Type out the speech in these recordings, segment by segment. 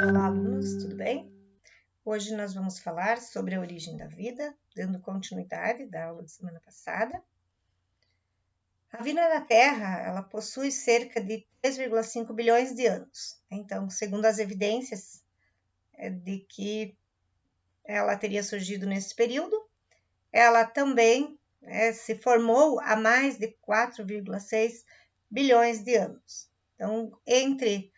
Olá, alunos, tudo bem? Hoje nós vamos falar sobre a origem da vida, dando continuidade da aula de semana passada. A vida na Terra, ela possui cerca de 3,5 bilhões de anos. Então, segundo as evidências de que ela teria surgido nesse período, ela também se formou há mais de 4,6 bilhões de anos. Então, entre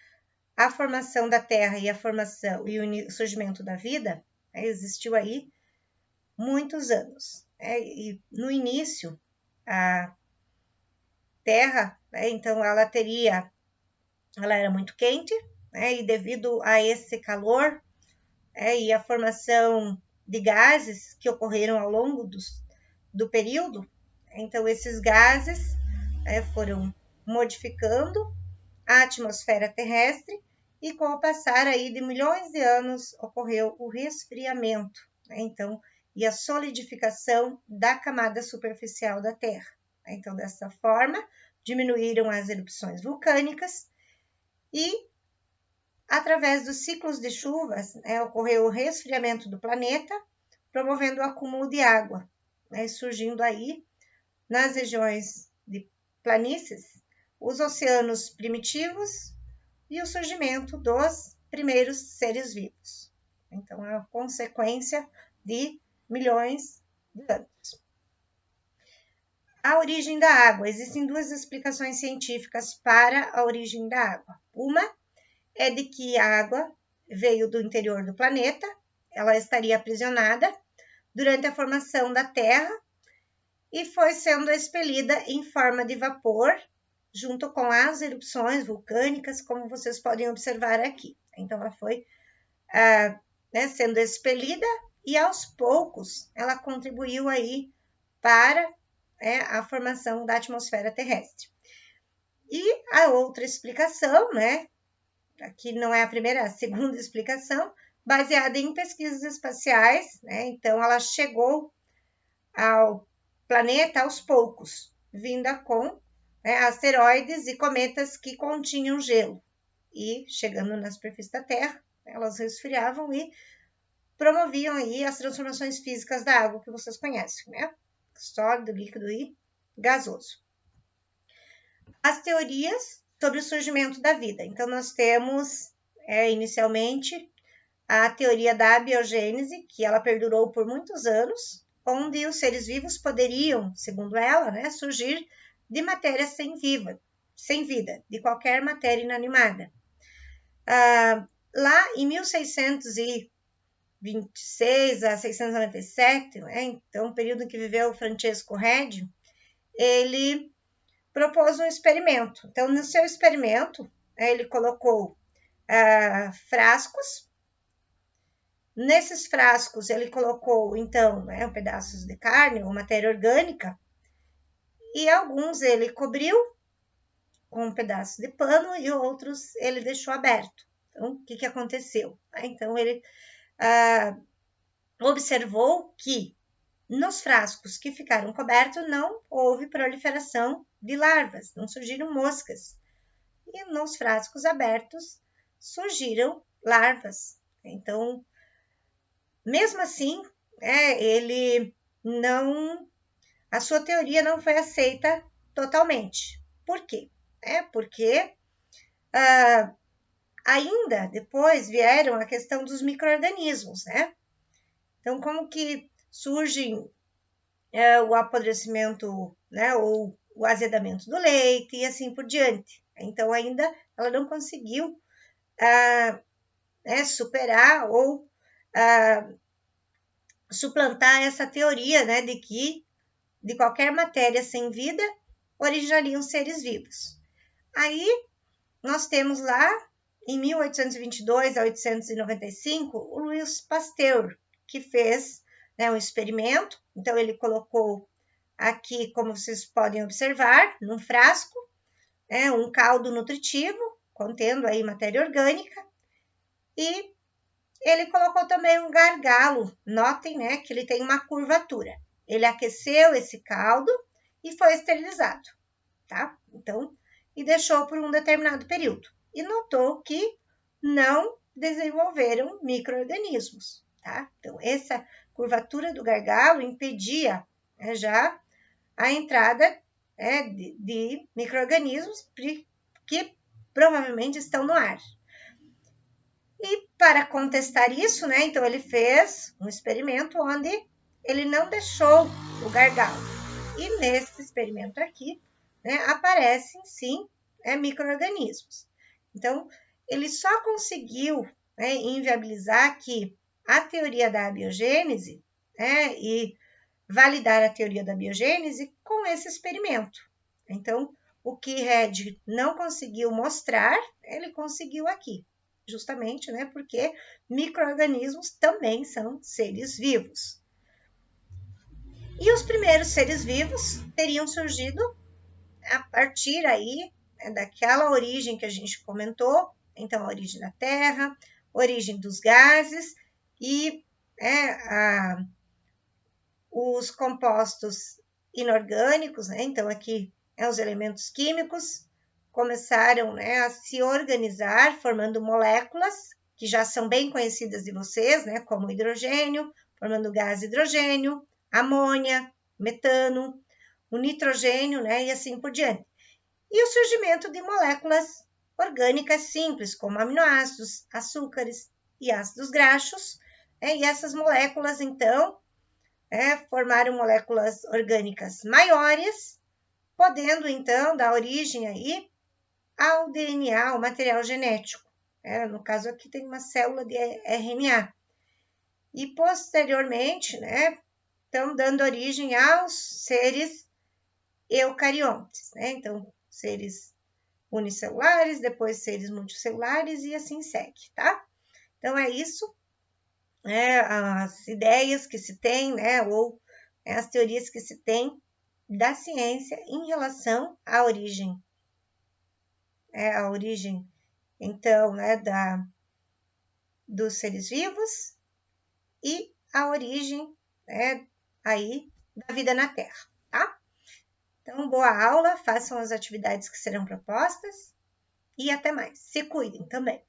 a formação da Terra e a formação e o surgimento da vida, existiu aí muitos anos. E no início, a Terra, então ela era muito quente, e devido a esse calor e a formação de gases que ocorreram ao longo do período, então esses gases foram modificando a atmosfera terrestre e com o passar aí de milhões de anos ocorreu o resfriamento, então, e a solidificação da camada superficial da Terra. Então, dessa forma, diminuíram as erupções vulcânicas e, através dos ciclos de chuvas, ocorreu o resfriamento do planeta, promovendo o acúmulo de água, surgindo aí nas regiões de planícies os oceanos primitivos e o surgimento dos primeiros seres vivos. Então, é a consequência de milhões de anos. A origem da água. Existem duas explicações científicas para a origem da água. Uma é de que a água veio do interior do planeta, ela estaria aprisionada durante a formação da Terra e foi sendo expelida em forma de vapor junto com as erupções vulcânicas, como vocês podem observar aqui. Então, ela foi sendo expelida e, aos poucos, ela contribuiu aí para a formação da atmosfera terrestre. E a outra explicação, aqui não é a primeira, a segunda explicação, baseada em pesquisas espaciais, então ela chegou ao planeta aos poucos, vinda com asteroides e cometas que continham gelo. E, chegando na superfície da Terra, elas resfriavam e promoviam aí as transformações físicas da água que vocês conhecem, sólido, líquido e gasoso. As teorias sobre o surgimento da vida. Então, nós temos, inicialmente, a teoria da abiogênese, que ela perdurou por muitos anos, onde os seres vivos poderiam, segundo ela, surgir de matéria sem vida, de qualquer matéria inanimada. Lá em 1626 a 697, então, o período em que viveu Francesco Redi, ele propôs um experimento. Então, no seu experimento, ele colocou frascos. Nesses frascos, ele colocou, então, pedaços de carne ou matéria orgânica, e alguns ele cobriu com um pedaço de pano e outros ele deixou aberto. Então, o que aconteceu? Então, ele observou que nos frascos que ficaram cobertos não houve proliferação de larvas, não surgiram moscas. E nos frascos abertos surgiram larvas. Então, mesmo assim, a sua teoria não foi aceita totalmente. Por quê? Porque ainda depois vieram a questão dos micro-organismos, Então, como que surgem o apodrecimento, ou o azedamento do leite e assim por diante. Então, ainda ela não conseguiu superar ou suplantar essa teoria, de que de qualquer matéria sem vida originariam seres vivos. Aí, nós temos lá, em 1822 a 1895, o Louis Pasteur, que fez um experimento. Então, ele colocou aqui, como vocês podem observar, num frasco, um caldo nutritivo, contendo aí matéria orgânica, e ele colocou também um gargalo. Notem, que ele tem uma curvatura. Ele aqueceu esse caldo e foi esterilizado, Então, e deixou por um determinado período. E notou que não desenvolveram micro-organismos, tá? Então, essa curvatura do gargalo impedia, né, já a entrada, né, de micro-organismos que provavelmente estão no ar. E para contestar isso, né, então ele fez um experimento onde ele não deixou o gargalo. E nesse experimento aqui, né, aparecem sim, micro-organismos. Então, ele só conseguiu, né, inviabilizar aqui a teoria da abiogênese, né, e validar a teoria da biogênese com esse experimento. Então, o que Red não conseguiu mostrar, ele conseguiu aqui, justamente, né, porque micro-organismos também são seres vivos. E os primeiros seres vivos teriam surgido a partir aí, né, daquela origem que a gente comentou, então a origem da Terra, origem dos gases e os compostos inorgânicos, né? Então aqui os elementos químicos começaram, né, a se organizar, formando moléculas que já são bem conhecidas de vocês, né, como hidrogênio, formando gás hidrogênio, amônia, metano, o nitrogênio, né, e assim por diante. E o surgimento de moléculas orgânicas simples, como aminoácidos, açúcares e ácidos graxos, e essas moléculas, então, formaram moléculas orgânicas maiores, podendo, então, dar origem aí ao DNA, ao material genético. No caso aqui tem uma célula de RNA. E, posteriormente, né, estão dando origem aos seres eucariontes, né? Então, seres unicelulares, depois seres multicelulares e assim segue, tá? Então, é isso. As ideias que se tem, né, ou as teorias que se tem da ciência em relação à origem. A origem, então, né, dos seres vivos e a origem, né, aí da vida na Terra, tá? Então, boa aula, façam as atividades que serão propostas e até mais. Se cuidem também.